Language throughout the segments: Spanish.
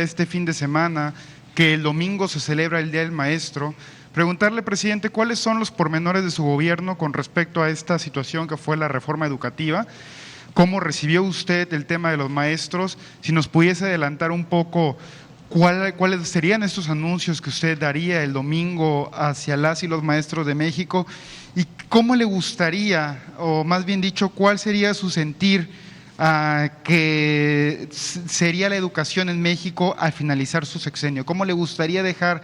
este fin de semana, que el domingo se celebra el Día del Maestro. Preguntarle, presidente, ¿cuáles son los pormenores de su gobierno con respecto a esta situación que fue la reforma educativa? ¿Cómo recibió usted el tema de los maestros? Si nos pudiese adelantar un poco cuáles serían estos anuncios que usted daría el domingo hacia las y los maestros de México, y cómo le gustaría, o más bien dicho, cuál sería su sentir que sería la educación en México al finalizar su sexenio. ¿Cómo le gustaría dejar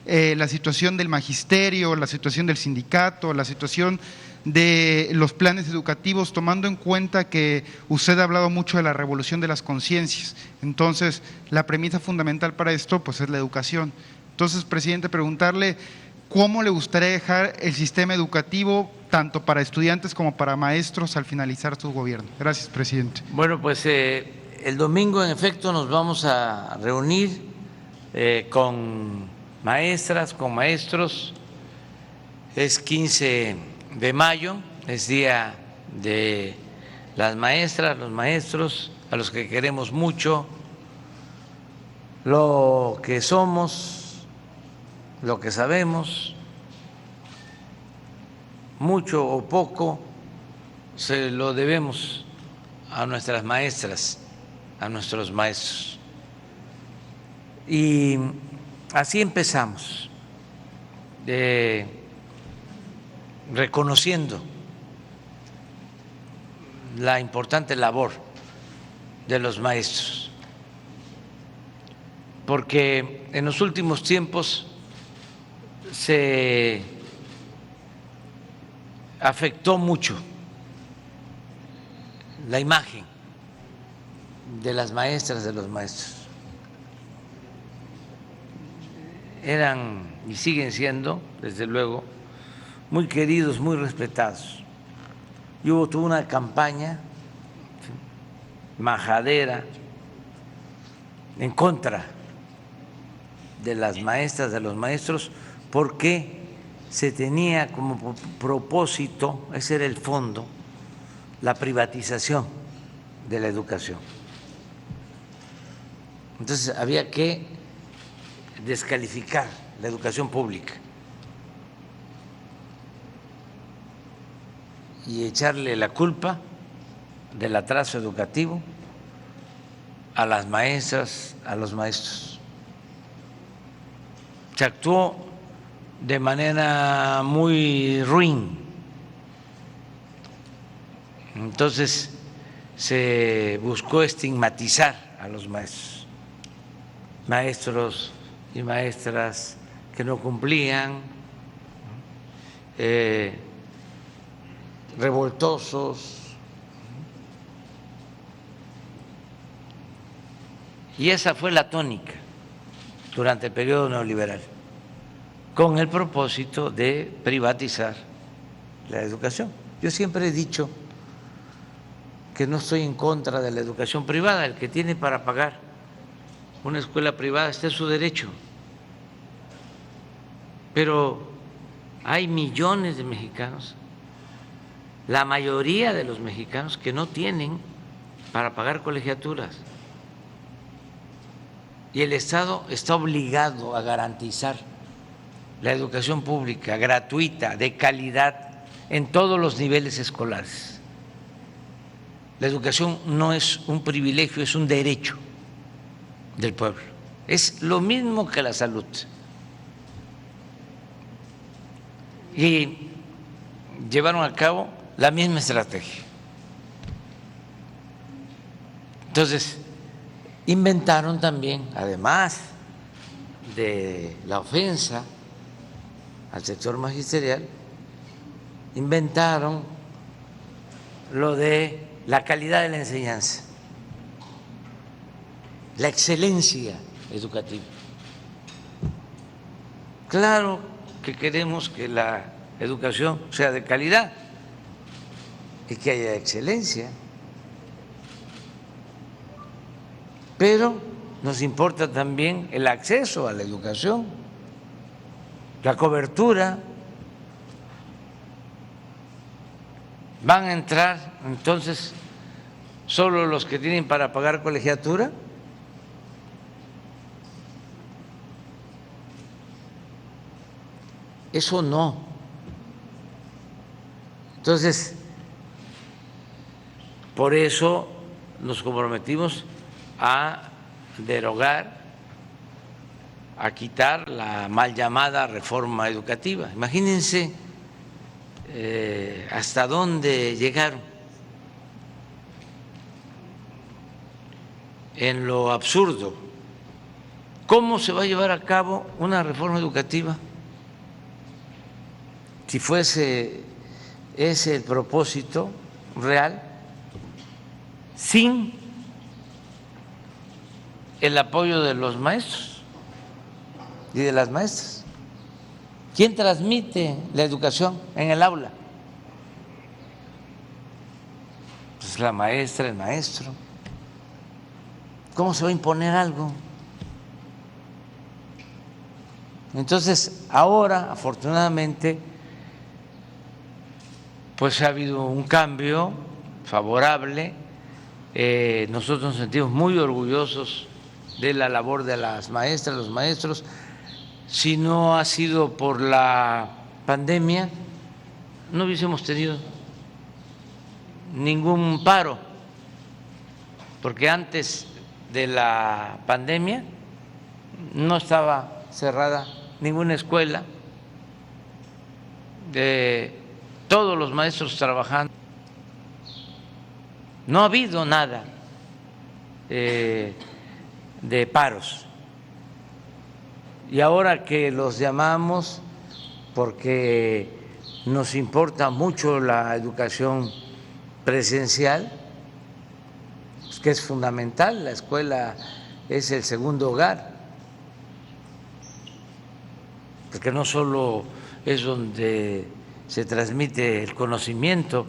la situación del magisterio, la situación del sindicato, la situación de los planes educativos, tomando en cuenta que usted ha hablado mucho de la revolución de las conciencias? Entonces, la premisa fundamental para esto pues es la educación. Entonces, presidente, preguntarle cómo le gustaría dejar el sistema educativo tanto para estudiantes como para maestros al finalizar su gobierno. Gracias, presidente. Bueno, pues el domingo en efecto nos vamos a reunir con maestras, con maestros. Es 15 de mayo, es día de las maestras, los maestros, a los que queremos mucho, lo que somos, lo que sabemos, mucho o poco, se lo debemos a nuestras maestras, a nuestros maestros. Y así empezamos, reconociendo la importante labor de los maestros, porque en los últimos tiempos se afectó mucho la imagen de las maestras, de los maestros. Eran y siguen siendo, desde luego, muy queridos, muy respetados. Y hubo toda una campaña majadera en contra de las maestras, de los maestros, porque se tenía como propósito, ese era el fondo, la privatización de la educación. Entonces había que descalificar la educación pública y echarle la culpa del atraso educativo a las maestras, a los maestros. Se actuó de manera muy ruin. Entonces se buscó estigmatizar a los maestros, maestros y maestras que no cumplían, revoltosos. Y esa fue la tónica durante el periodo neoliberal, con el propósito de privatizar la educación. Yo siempre he dicho que no estoy en contra de la educación privada. El que tiene para pagar una escuela privada está en su derecho, pero hay millones de mexicanos, la mayoría de los mexicanos, que no tienen para pagar colegiaturas, y el Estado está obligado a garantizar la educación pública, gratuita, de calidad, en todos los niveles escolares. La educación no es un privilegio, es un derecho del pueblo. Es lo mismo que la salud. Y llevaron a cabo la misma estrategia. Entonces, inventaron también, además de la ofensa al sector magisterial, inventaron lo de la calidad de la enseñanza, la excelencia educativa. Claro que queremos que la educación sea de calidad y que haya excelencia, pero nos importa también el acceso a la educación, la cobertura. ¿Van a entrar entonces solo los que tienen para pagar colegiatura? Eso no. Entonces, por eso nos comprometimos a derogar, a quitar la mal llamada reforma educativa. Imagínense hasta dónde llegaron en lo absurdo. ¿Cómo se va a llevar a cabo una reforma educativa si fuese ese el propósito real, sin el apoyo de los maestros y de las maestras? ¿Quién transmite la educación en el aula? Pues la maestra, el maestro. ¿Cómo se va a imponer algo? Entonces, ahora, afortunadamente, pues ha habido un cambio favorable. Nosotros nos sentimos muy orgullosos de la labor de las maestras, los maestros. Si no ha sido por la pandemia, no hubiésemos tenido ningún paro, porque antes de la pandemia no estaba cerrada ninguna escuela, todos los maestros trabajando, no ha habido nada de paros. Y ahora que los llamamos, porque nos importa mucho la educación presencial, pues que es fundamental, la escuela es el segundo hogar, porque no solo es donde se transmite el conocimiento,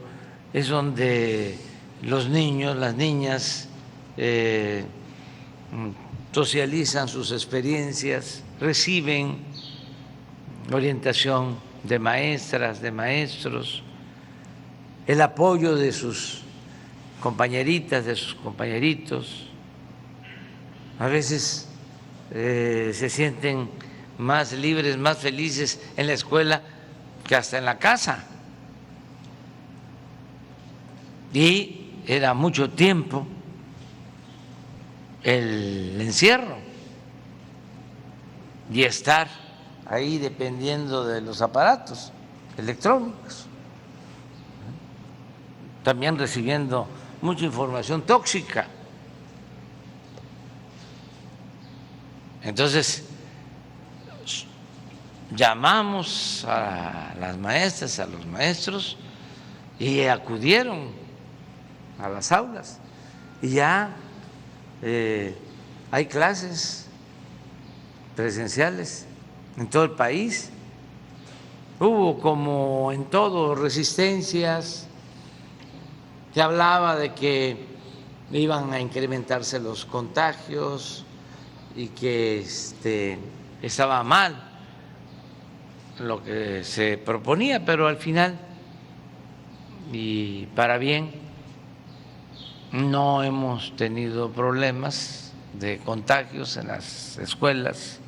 es donde los niños, las niñas socializan sus experiencias, reciben orientación de maestras, de maestros, el apoyo de sus compañeritas, de sus compañeritos. A veces se sienten más libres, más felices en la escuela que hasta en la casa. Y era mucho tiempo el encierro y estar ahí dependiendo de los aparatos electrónicos, también recibiendo mucha información tóxica. Entonces, llamamos a las maestras, a los maestros, y acudieron a las aulas, y ya hay clases presenciales en todo el país. Hubo, como en todo, resistencias. Se hablaba de que iban a incrementarse los contagios y que estaba mal lo que se proponía, pero al final, y para bien, no hemos tenido problemas de contagios en las escuelas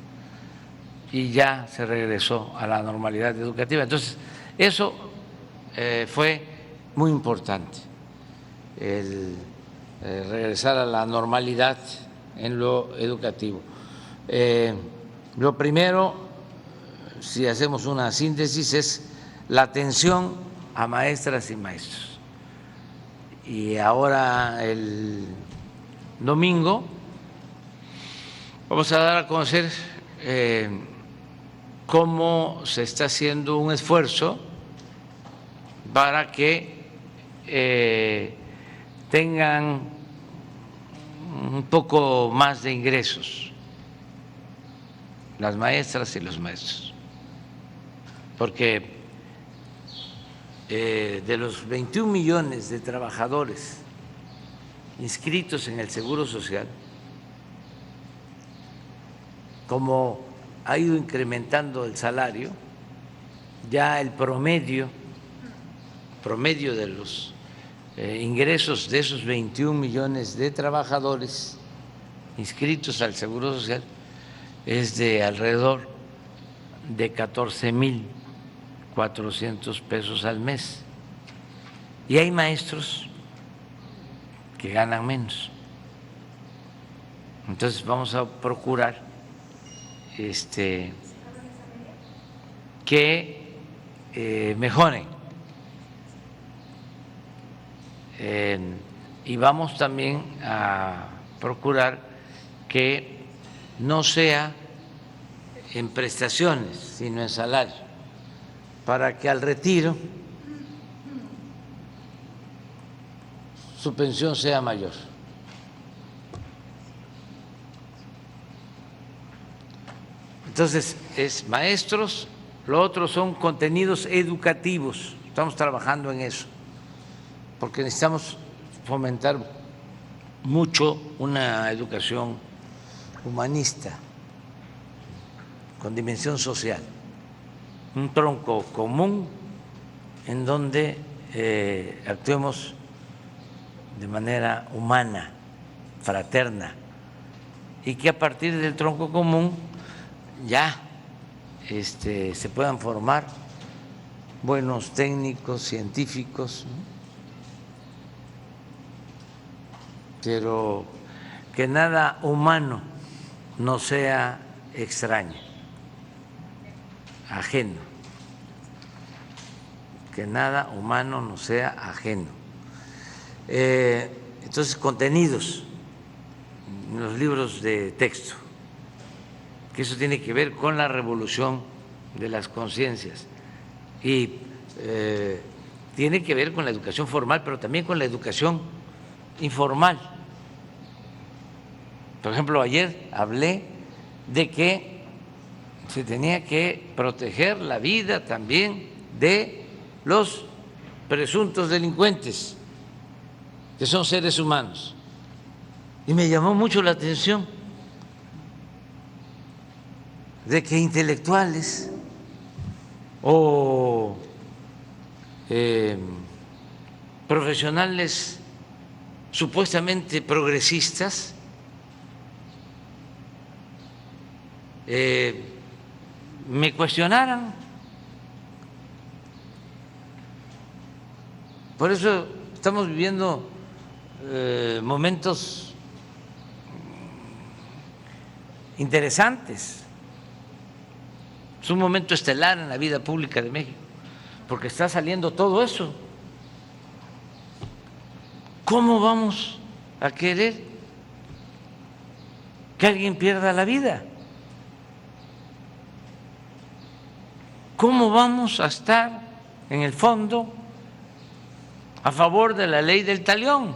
y ya se regresó a la normalidad educativa. Entonces, eso fue muy importante, el regresar a la normalidad en lo educativo. Lo primero, si hacemos una síntesis, es la atención a maestras y maestros. Y ahora el domingo vamos a dar a conocer cómo se está haciendo un esfuerzo para que tengan un poco más de ingresos las maestras y los maestros, porque de los 21 millones de trabajadores inscritos en el Seguro Social, como ha ido incrementando el salario, ya el promedio de los ingresos de esos 21 millones de trabajadores inscritos al Seguro Social es de alrededor de 14,000 400 pesos al mes. Y hay maestros que ganan menos. Entonces vamos a procurar que mejoren. Y vamos también a procurar que no sea en prestaciones, sino en salario, para que al retiro su pensión sea mayor. Entonces, es maestros, lo otro son contenidos educativos, estamos trabajando en eso, porque necesitamos fomentar mucho una educación humanista, con dimensión social, un tronco común en donde actuemos de manera humana, fraterna, y que a partir del tronco común ya se puedan formar buenos técnicos, científicos, ¿no? Pero que nada humano no sea extraño, ajeno, que nada humano no sea ajeno. Entonces, contenidos, los libros de texto, que eso tiene que ver con la revolución de las conciencias y tiene que ver con la educación formal, pero también con la educación informal. Por ejemplo, ayer hablé de que se tenía que proteger la vida también de los presuntos delincuentes, que son seres humanos. Y me llamó mucho la atención de que intelectuales o profesionales supuestamente progresistas me cuestionaran. Por eso estamos viviendo momentos interesantes. Es un momento estelar en la vida pública de México, porque está saliendo todo eso. ¿Cómo vamos a querer que alguien pierda la vida? ¿Cómo vamos a estar en el fondo a favor de la ley del talión,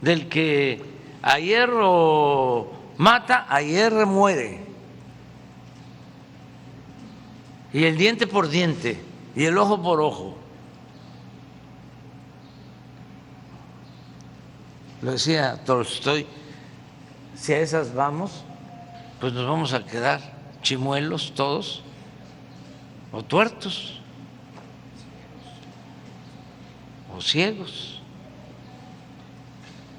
del que a hierro mata, a hierro muere, y el diente por diente y el ojo por ojo? Lo decía Tolstoy, si a esas vamos, pues nos vamos a quedar chimuelos todos o tuertos o ciegos.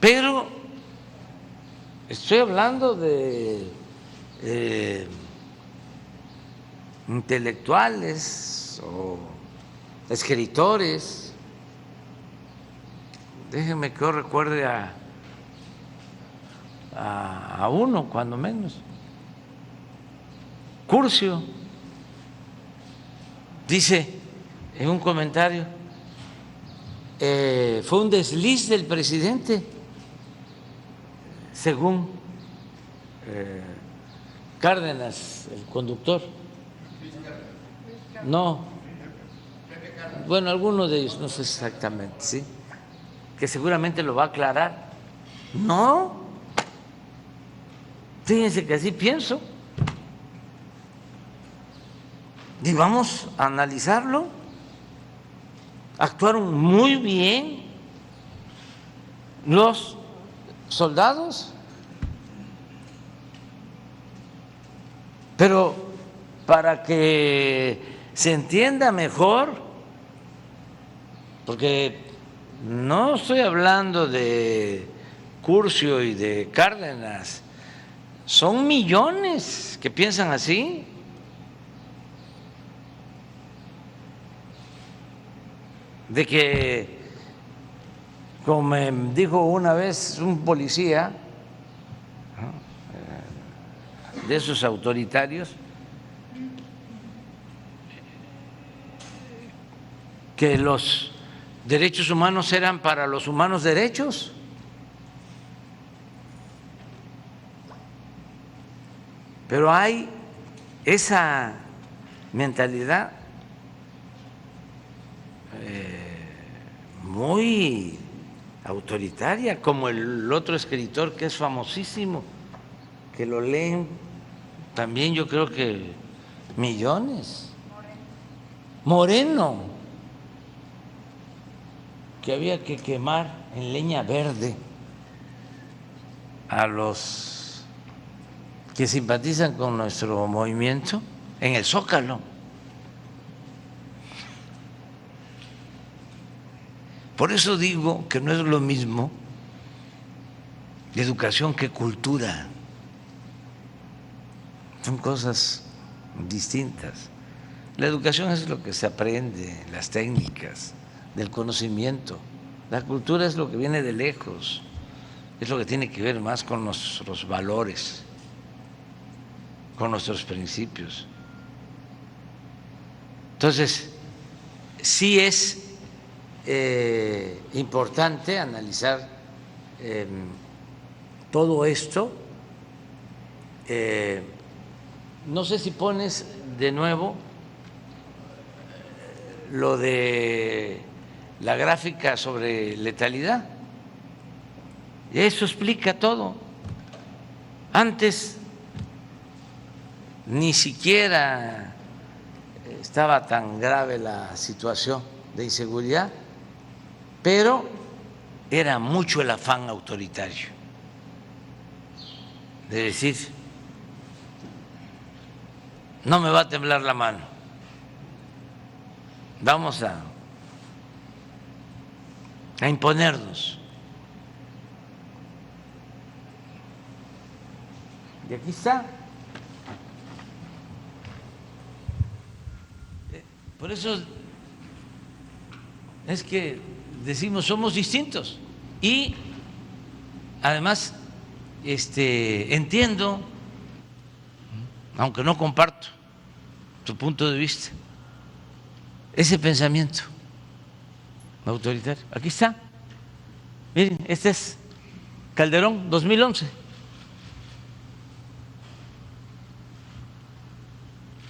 Pero estoy hablando de intelectuales o escritores. Déjenme que yo recuerde a uno, cuando menos. Curcio dice en un comentario, fue un desliz del presidente, según Cárdenas, el conductor. No, bueno, alguno de ellos, no sé exactamente, sí, que seguramente lo va a aclarar. No, fíjense que así pienso. Y vamos a analizarlo. Actuaron muy bien los soldados, pero para que se entienda mejor, porque no estoy hablando de Curcio y de Cárdenas, son millones que piensan así. de que, como me dijo una vez un policía, de esos autoritarios, que los derechos humanos eran para los humanos derechos. Pero hay esa mentalidad muy autoritaria, como el otro escritor que es famosísimo, que lo leen también yo creo que millones, Moreno, que había que quemar en leña verde a los que simpatizan con nuestro movimiento en el Zócalo. Por eso digo que no es lo mismo educación que cultura. Son cosas distintas. La educación es lo que se aprende, las técnicas del conocimiento. La cultura es lo que viene de lejos, es lo que tiene que ver más con nuestros valores, con nuestros principios. Entonces, sí es importante analizar todo esto. No sé si pones de nuevo lo de la gráfica sobre letalidad. Eso explica todo. Antes ni siquiera estaba tan grave la situación de inseguridad, pero era mucho el afán autoritario de decir, no me va a temblar la mano, vamos a imponernos. Y aquí está. Por eso es que decimos somos distintos y además entiendo, aunque no comparto tu punto de vista, ese pensamiento autoritario. Aquí está. Miren, este es Calderón 2011.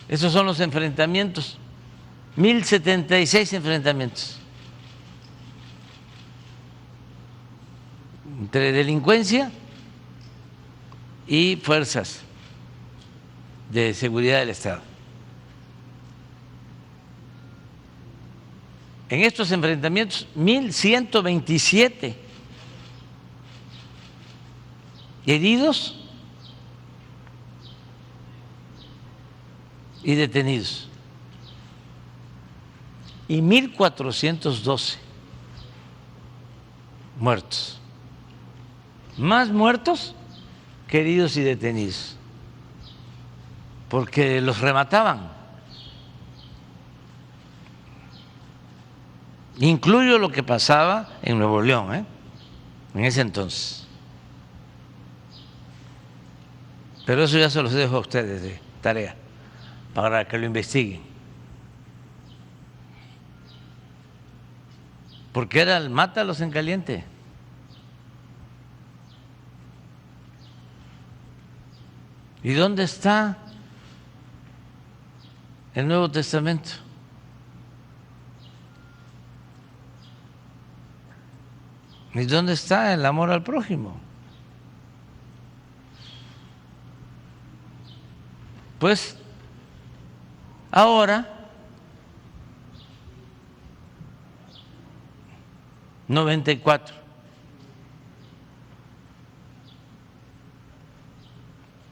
Esos son los enfrentamientos, 1076 enfrentamientos entre delincuencia y fuerzas de seguridad del Estado. En estos enfrentamientos, 1127 heridos y detenidos, y 1412 muertos, más muertos que heridos y detenidos, porque los remataban. Incluyo lo que pasaba en Nuevo León, en ese entonces. Pero eso ya se los dejo a ustedes de tarea, para que lo investiguen. Porque era el mátalos en caliente. ¿Y dónde está el Nuevo Testamento? ¿Y dónde está el amor al prójimo? Pues ahora 94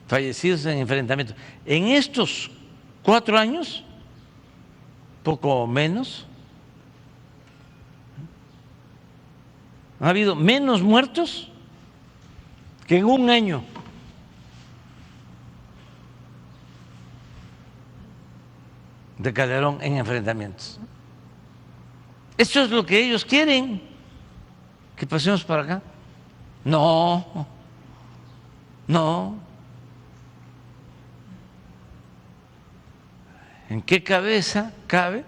fallecidos en enfrentamientos. En estos 4 años, poco menos, ha habido menos muertos que en un año. De Calderón en enfrentamientos. Esto es lo que ellos quieren, que pasemos para acá. No, no. ¿En qué cabeza cabe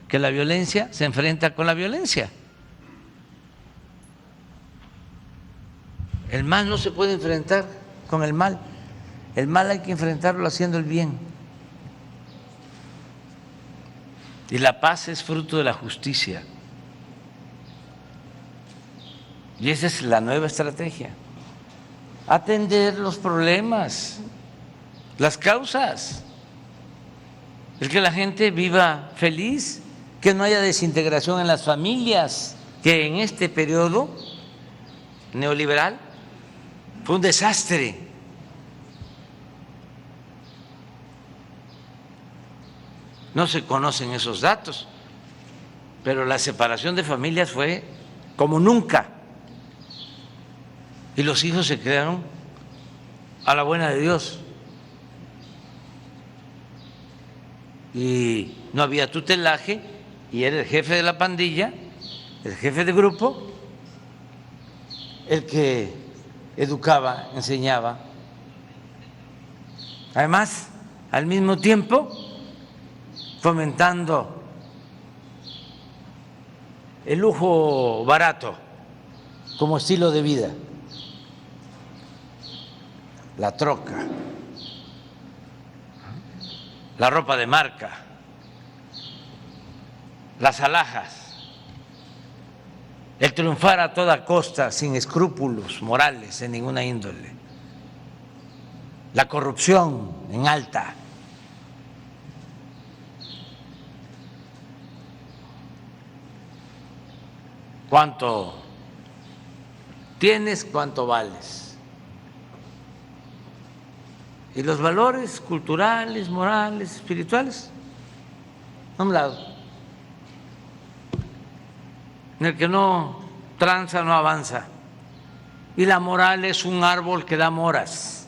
que la violencia se enfrenta con la violencia? El mal no se puede enfrentar con el mal. El mal hay que enfrentarlo haciendo el bien. Y la paz es fruto de la justicia. Y esa es la nueva estrategia. Atender los problemas, las causas. El que la gente viva feliz, que no haya desintegración en las familias, que en este periodo neoliberal fue un desastre. No se conocen esos datos, pero la separación de familias fue como nunca. Y los hijos se quedaron a la buena de Dios. Y no había tutelaje, y era el jefe de la pandilla, el jefe de grupo, el que educaba, enseñaba. Además, al mismo tiempo, fomentando el lujo barato como estilo de vida, la troca, la ropa de marca, las alhajas, el triunfar a toda costa sin escrúpulos morales en ninguna índole, la corrupción en alta. ¿Cuánto tienes? ¿Cuánto vales? Y los valores culturales, morales, espirituales, a un lado. En el que no tranza, no avanza. Y la moral es un árbol que da moras.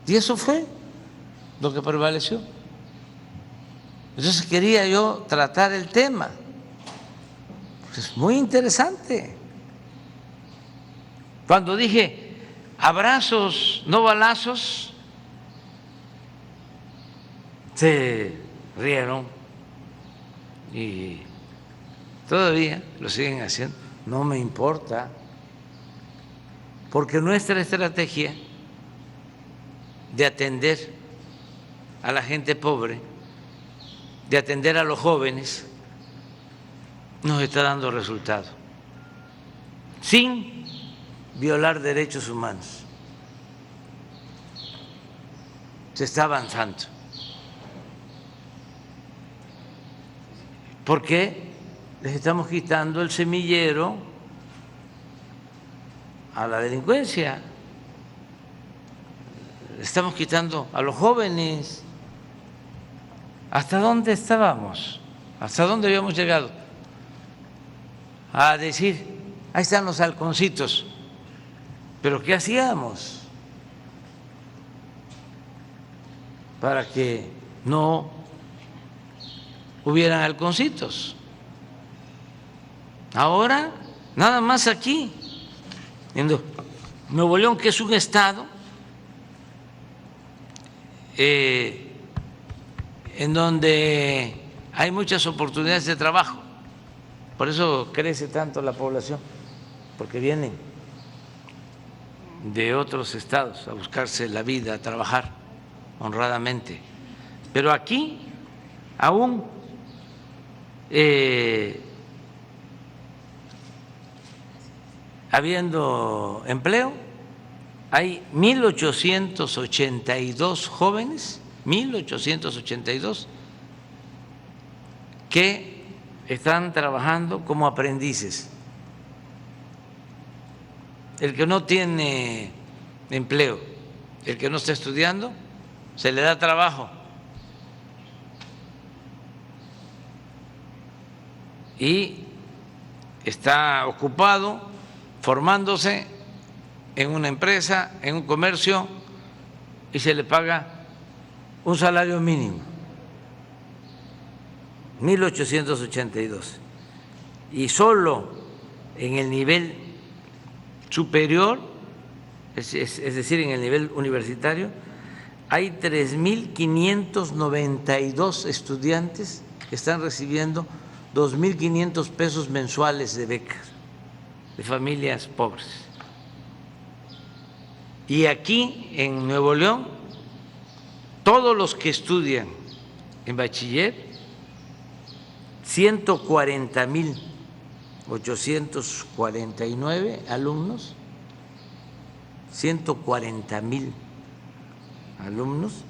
Y eso fue lo que prevaleció. Entonces quería yo tratar el tema. Es muy interesante. Cuando dije abrazos, no balazos, se rieron y todavía lo siguen haciendo. No me importa, porque nuestra estrategia de atender a la gente pobre, de atender a los jóvenes, nos está dando resultado, sin violar derechos humanos. Se está avanzando. Porque les estamos quitando el semillero a la delincuencia, le estamos quitando a los jóvenes. ¿Hasta dónde estábamos? ¿Hasta dónde habíamos llegado? A decir, ahí están los halconcitos. ¿Pero qué hacíamos para que no hubieran halconcitos? Ahora, nada más aquí, en Nuevo León, que es un estado en donde hay muchas oportunidades de trabajo, por eso crece tanto la población, porque vienen de otros estados a buscarse la vida, a trabajar honradamente. Pero aquí, aún habiendo empleo, hay 1,882 jóvenes, 1,882, que están trabajando como aprendices. El que no tiene empleo, el que no está estudiando, se le da trabajo. Y está ocupado formándose en una empresa, en un comercio, y se le paga un salario mínimo. 1882. Y solo en el nivel superior, es decir, en el nivel universitario, hay 3.592 estudiantes que están recibiendo 2.500 pesos mensuales de becas de familias pobres. Y aquí en Nuevo León, todos los que estudian en bachiller, 140.849 alumnos, 140.000 alumnos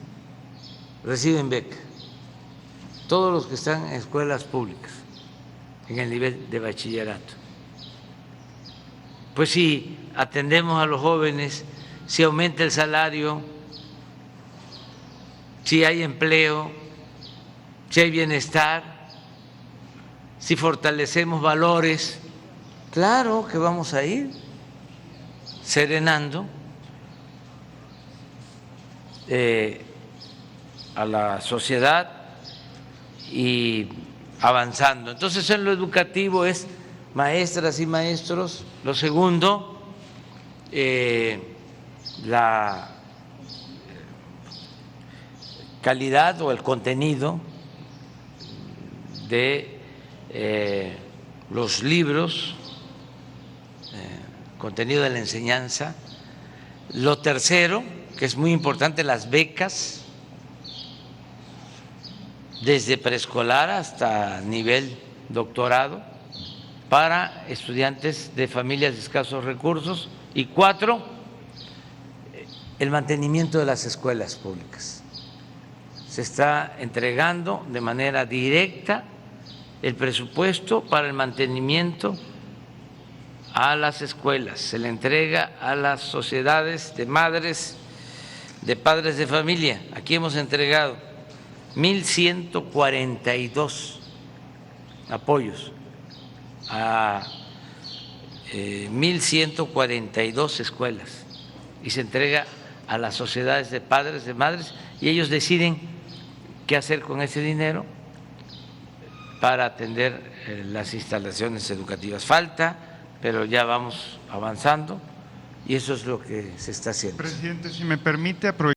reciben beca, todos los que están en escuelas públicas, en el nivel de bachillerato. Pues si atendemos a los jóvenes, si aumenta el salario, si hay empleo, si hay bienestar, si fortalecemos valores, claro que vamos a ir serenando a la sociedad y avanzando. Entonces, en lo educativo es maestras y maestros. Lo segundo, la calidad o el contenido de los libros, contenido de la enseñanza. Lo tercero, que es muy importante, las becas, desde preescolar hasta nivel doctorado, para estudiantes de familias de escasos recursos. Y 4, el mantenimiento de las escuelas públicas. Se está entregando de manera directa el presupuesto para el mantenimiento a las escuelas, se le entrega a las sociedades de madres, de padres de familia. Aquí hemos entregado 1.142 apoyos a 1.142 escuelas y se entrega a las sociedades de padres, de madres, y ellos deciden qué hacer con ese dinero para atender las instalaciones educativas. Falta, pero ya vamos avanzando y eso es lo que se está haciendo. Presidente, si me permite,